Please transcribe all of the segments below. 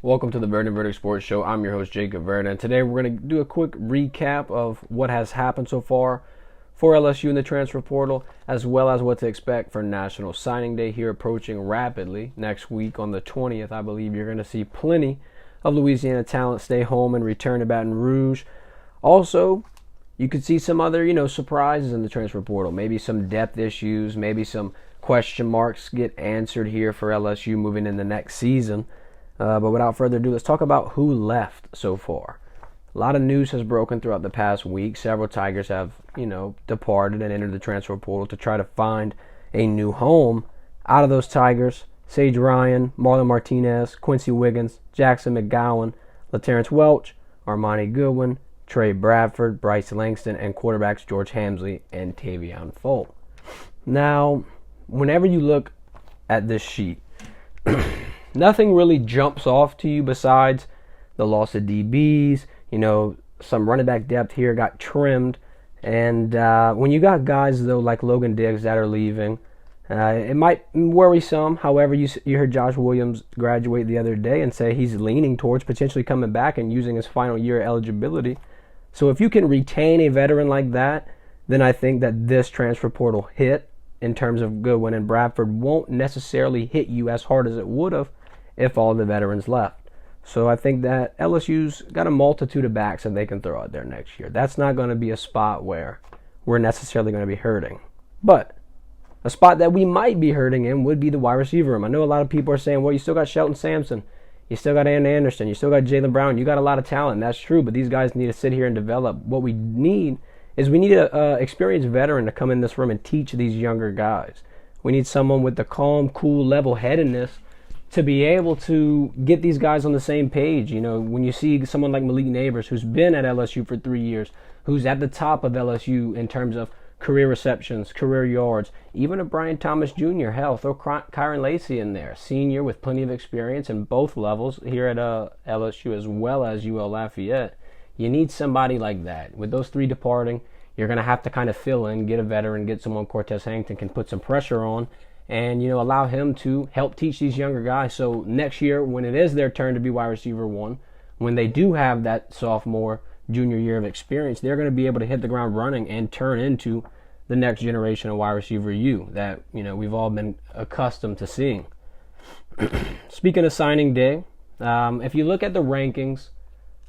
Welcome to the Verdin Sports Show. I'm your host, Jacob Verdin. Today we're going to do a quick recap of what has happened so far for LSU in the transfer portal, as well as what to expect for National Signing Day here approaching rapidly. Next week on the 20th, I believe you're going to see plenty of Louisiana talent stay home and return to Baton Rouge. Also, you could see some other, surprises in the transfer portal. Maybe some depth issues, maybe some question marks get answered here for LSU moving in the next season. But without further ado, let's talk about who left so far. A lot of news has broken throughout the past week. Several Tigers have, departed and entered the transfer portal to try to find a new home. Out of those Tigers, Sage Ryan, Marlon Martinez, Quincy Wiggins, Jackson McGowan, LaTerrence Welch, Armani Goodwin, Trey Bradford, Bryce Langston, and quarterbacks George Hamsley and Tavion Folt. Now, whenever you look at this sheet, nothing really jumps off to you besides the loss of DBs. Some running back depth here got trimmed. And when you got guys, though, like Logan Diggs that are leaving, it might worry some. However, you heard Josh Williams graduate the other day and say he's leaning towards potentially coming back and using his final year eligibility. So if you can retain a veteran like that, then I think that this transfer portal hit in terms of Goodwin and Bradford won't necessarily hit you as hard as it would have if all the veterans left. So I think that LSU's got a multitude of backs that they can throw out there next year. That's not going to be a spot where we're necessarily going to be hurting. But a spot that we might be hurting in would be the wide receiver room. I know a lot of people are saying, well, you still got Shelton Sampson. You still got Ann Anderson. You still got Jaylen Brown. You got a lot of talent. That's true, but these guys need to sit here and develop. What we need is we need an experienced veteran to come in this room and teach these younger guys. We need someone with the calm, cool, level-headedness to be able to get these guys on the same page. When you see someone like Malik Neighbors, who's been at LSU for 3 years, who's at the top of LSU in terms of career receptions, career yards, even a Brian Thomas Jr., hell, throw Kyron Lacey in there, senior with plenty of experience in both levels here at LSU as well as UL Lafayette. You need somebody like that. With those three departing, you're going to have to kind of fill in, get a veteran, get someone Cortez Hankton can put some pressure on, and allow him to help teach these younger guys. So next year, when it is their turn to be wide receiver one, when they do have that sophomore, junior year of experience, they're going to be able to hit the ground running and turn into the next generation of wide receiver U that we've all been accustomed to seeing. Speaking of signing day, if you look at the rankings,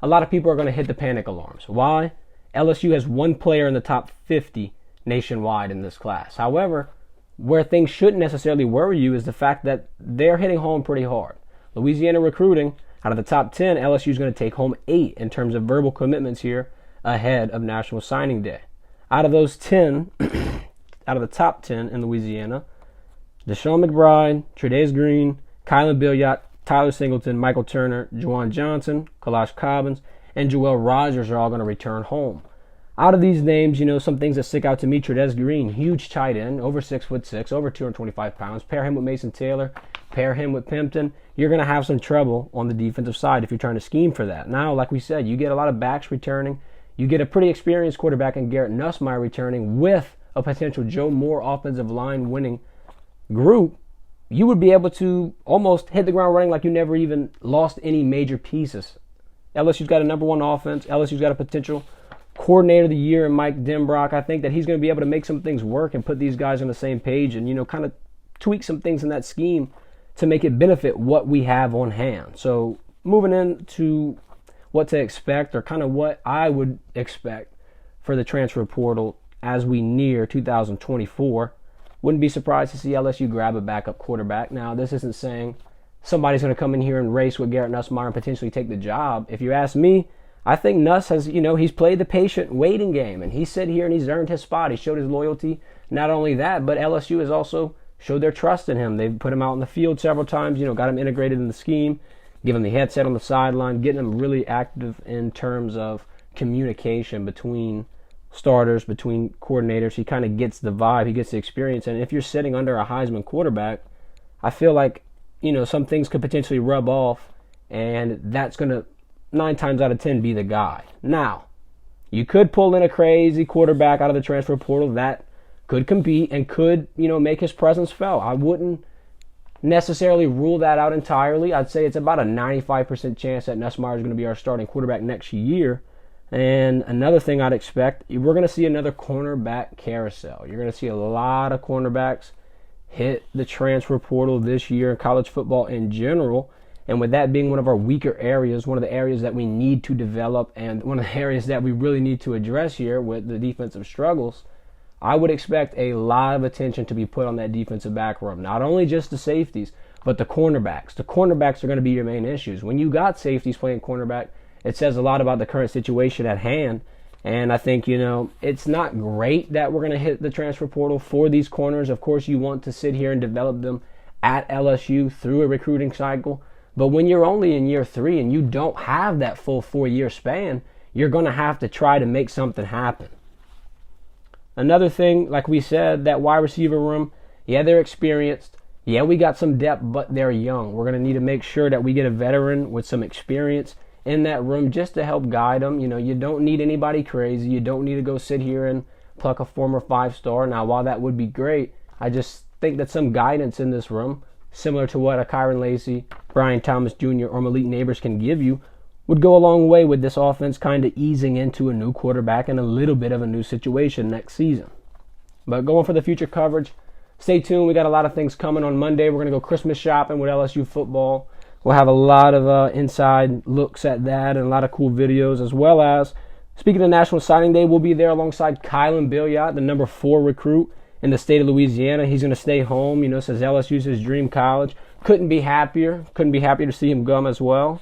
a lot of people are going to hit the panic alarms. Why? LSU has one player in the top 50 nationwide in this class. However, where things shouldn't necessarily worry you is the fact that they're hitting home pretty hard. Louisiana recruiting, out of the top 10, LSU is going to take home 8 in terms of verbal commitments here ahead of National Signing Day. Out of those 10, out of the top 10 in Louisiana, Deshaun McBride, Tre'Davious Green, Kylan Billiot, Tyler Singleton, Michael Turner, Juwan Johnson, Kalash Cobbins, and Joel Rogers are all going to return home. Out of these names, some things that stick out to me: Tre'Davious Green, huge tight end, over 6'6", over 225 pounds. Pair him with Mason Taylor, pair him with Pimpton. You're going to have some trouble on the defensive side if you're trying to scheme for that. Now, like we said, you get a lot of backs returning. You get a pretty experienced quarterback in Garrett Nussmeier returning with a potential Joe Moore offensive line winning group. You would be able to almost hit the ground running like you never even lost any major pieces. LSU's got a number one offense. LSU's got a potential coordinator of the year in Mike Denbrock. I think that he's going to be able to make some things work and put these guys on the same page and, kind of tweak some things in that scheme to make it benefit what we have on hand. So moving into what to expect, or kind of what I would expect for the transfer portal as we near 2024, wouldn't be surprised to see LSU grab a backup quarterback. Now, this isn't saying somebody's going to come in here and race with Garrett Nussmeier and potentially take the job. If you ask me, I think Nuss has, he's played the patient waiting game, and he's sit here and he's earned his spot. He showed his loyalty. Not only that, but LSU has also showed their trust in him. They've put him out in the field several times, got him integrated in the scheme, give him the headset on the sideline, getting him really active in terms of communication between starters, between coordinators. He kind of gets the vibe, he gets the experience. And if you're sitting under a Heisman quarterback, I feel like, some things could potentially rub off, and that's going to 9 times out of 10 be the guy. Now, you could pull in a crazy quarterback out of the transfer portal that could compete and could, make his presence felt. I wouldn't necessarily rule that out entirely. I'd say it's about a 95% chance that Nussmeier is going to be our starting quarterback next year. And another thing I'd expect, we're going to see another cornerback carousel. You're going to see a lot of cornerbacks hit the transfer portal this year in college football in general. And with that being one of our weaker areas, one of the areas that we need to develop, and one of the areas that we really need to address here with the defensive struggles, I would expect a lot of attention to be put on that defensive back room. Not only just the safeties, but the cornerbacks. The cornerbacks are going to be your main issues. When you got safeties playing cornerback, it says a lot about the current situation at hand. And I think, it's not great that we're going to hit the transfer portal for these corners. Of course, you want to sit here and develop them at LSU through a recruiting cycle. But when you're only in year 3 and you don't have that full 4-year span, you're going to have to try to make something happen. Another thing, like we said, that wide receiver room, yeah, they're experienced. Yeah, we got some depth, but they're young. We're going to need to make sure that we get a veteran with some experience in that room just to help guide them. You don't need anybody crazy. You don't need to go sit here and pluck a former 5-star. Now, while that would be great, I just think that some guidance in this room, similar to what a Kyron Lacey, Brian Thomas Jr., or Malik Neighbors can give you, would go a long way with this offense kind of easing into a new quarterback and a little bit of a new situation next season. But going for the future coverage, stay tuned. We got a lot of things coming on Monday. We're going to go Christmas shopping with LSU football. We'll have a lot of inside looks at that and a lot of cool videos, as well as, speaking of National Signing Day, we'll be there alongside Kylan Billiot, the number 4 recruit in the state of Louisiana. He's going to stay home. Says LSU's his dream college. Couldn't be happier to see him come as well.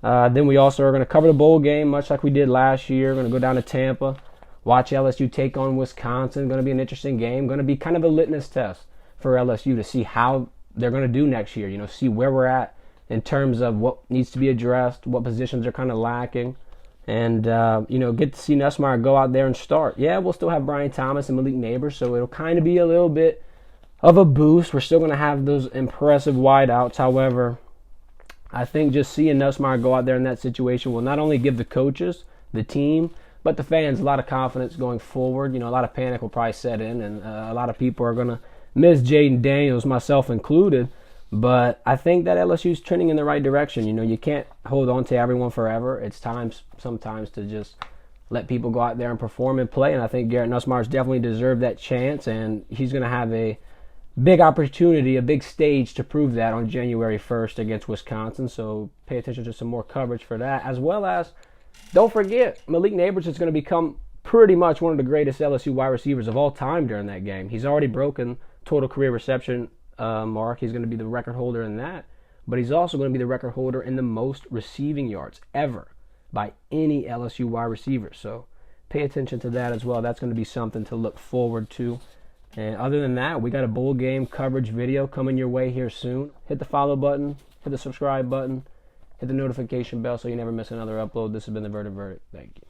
Then we also are going to cover the bowl game, much like we did last year. We're going to go down to Tampa, watch LSU take on Wisconsin. Going to be an interesting game. Going to be kind of a litmus test for LSU to see how they're going to do next year. See where we're at in terms of what needs to be addressed, what positions are kind of lacking, and get to see Nussmeier go out there and start. Yeah, we'll still have Brian Thomas and Malik Neighbors, so it'll kind of be a little bit of a boost. We're still going to have those impressive wideouts. However, I think just seeing Nussmeier go out there in that situation will not only give the coaches, the team, but the fans a lot of confidence going forward. A lot of panic will probably set in, and a lot of people are going to miss Jaden Daniels, myself included. But I think that LSU is trending in the right direction. You can't hold on to everyone forever. It's time sometimes to just let people go out there and perform and play. And I think Garrett Nussmeier's definitely deserved that chance, and he's going to have a big opportunity, a big stage to prove that on January 1st against Wisconsin. So pay attention to some more coverage for that, as well as don't forget Malik Neighbors is going to become pretty much one of the greatest LSU wide receivers of all time during that game. He's already broken total career reception mark. He's going to be the record holder in that, but he's also going to be the record holder in the most receiving yards ever by any LSU wide receiver. So pay attention to that as well. That's going to be something to look forward to. And other than that, we got a bowl game coverage video coming your way here soon. Hit the follow button, hit the subscribe button, hit the notification bell so you never miss another upload. This has been the Verdin Verdict. Thank you.